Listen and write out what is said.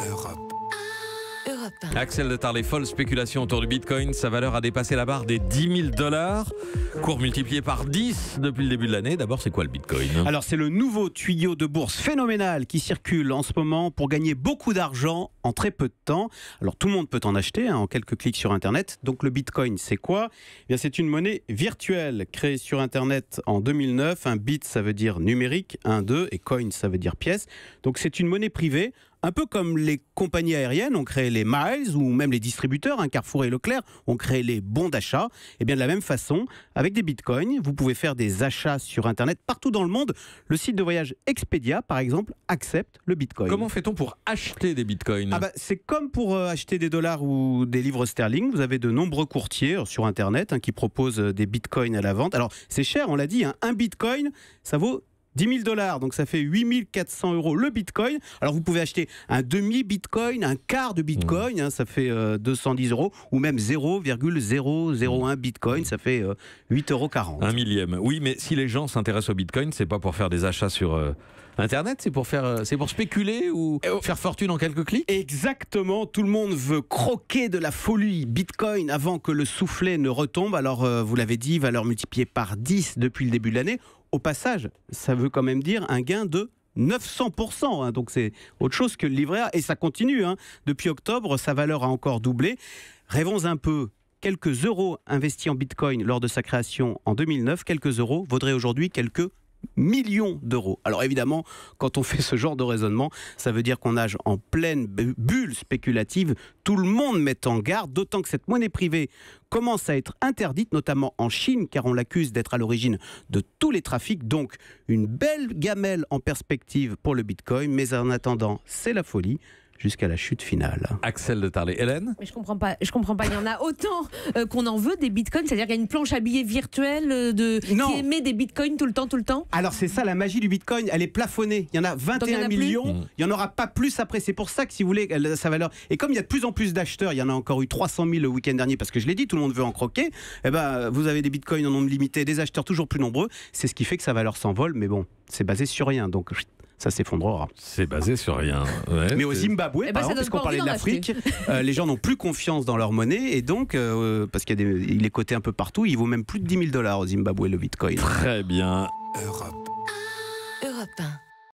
Europe. Axel de Tarlet, folle spéculation autour du Bitcoin. Sa valeur a dépassé la barre des 10 000 $. Cours multiplié par 10 depuis le début de l'année. D'abord, c'est quoi le Bitcoin ? Alors, c'est le nouveau tuyau de bourse phénoménal qui circule en ce moment pour gagner beaucoup d'argent en très peu de temps. Alors, tout le monde peut en acheter en quelques clics sur Internet. Donc, le Bitcoin, c'est quoi ? Eh bien, c'est une monnaie virtuelle créée sur Internet en 2009. Un bit, ça veut dire numérique, 1, 2, et coin, ça veut dire pièce. Donc, c'est une monnaie privée. Un peu comme les compagnies aériennes ont créé les miles, ou même les distributeurs, Carrefour et Leclerc, ont créé les bons d'achat. Et bien de la même façon, avec des bitcoins, vous pouvez faire des achats sur Internet partout dans le monde. Le site de voyage Expedia, par exemple, accepte le bitcoin. Comment fait-on pour acheter des bitcoins ? C'est comme pour acheter des dollars ou des livres sterling. Vous avez de nombreux courtiers sur Internet qui proposent des bitcoins à la vente. Alors c'est cher, on l'a dit, un bitcoin, ça vaut 10 000 $, donc ça fait 8 400 € le bitcoin. Alors vous pouvez acheter un demi-bitcoin, un quart de bitcoin, ça fait 210 €, ou même 0,001 bitcoin, ça fait 8,40 €. Un millième. Oui, mais si les gens s'intéressent au bitcoin, c'est pas pour faire des achats sur Internet, c'est pour spéculer ou faire fortune en quelques clics ? Exactement, tout le monde veut croquer de la folie bitcoin avant que le soufflet ne retombe. Alors vous l'avez dit, valeur multipliée par 10 depuis le début de l'année. Au passage, ça veut quand même dire un gain de 900%, donc c'est autre chose que le livret A, et ça continue. Depuis octobre, sa valeur a encore doublé. Rêvons un peu, quelques euros investis en bitcoin lors de sa création en 2009, quelques euros vaudraient aujourd'hui quelques millions d'euros. Alors évidemment, quand on fait ce genre de raisonnement, ça veut dire qu'on nage en pleine bulle spéculative. Tout le monde met en garde, d'autant que cette monnaie privée commence à être interdite, notamment en Chine, car on l'accuse d'être à l'origine de tous les trafics. Donc une belle gamelle en perspective pour le bitcoin, mais en attendant, c'est la folie. Jusqu'à la chute finale. Axel de Tarlet. Hélène ? Mais je comprends pas. Il y en a autant qu'on en veut des bitcoins, c'est-à-dire qu'il y a une planche à billets virtuelle qui émet des bitcoins tout le temps. Alors c'est ça la magie du bitcoin, elle est plafonnée. Il y en a 21 millions, il n'y en aura pas plus après. C'est pour ça que si vous voulez, sa valeur. Et comme il y a de plus en plus d'acheteurs, il y en a encore eu 300 000 le week-end dernier, parce que je l'ai dit, tout le monde veut en croquer. Vous avez des bitcoins en nombre limité, des acheteurs toujours plus nombreux. C'est ce qui fait que sa valeur s'envole, mais bon, c'est basé sur rien. Donc ça s'effondrera. C'est basé sur rien. Ouais, mais au Zimbabwe, par exemple, puisqu'on parlait de l'Afrique, les gens n'ont plus confiance dans leur monnaie, et donc, parce qu'il est coté un peu partout, il vaut même plus de 10 000 $ au Zimbabwe, le bitcoin. Très bien. Europe. Europe 1.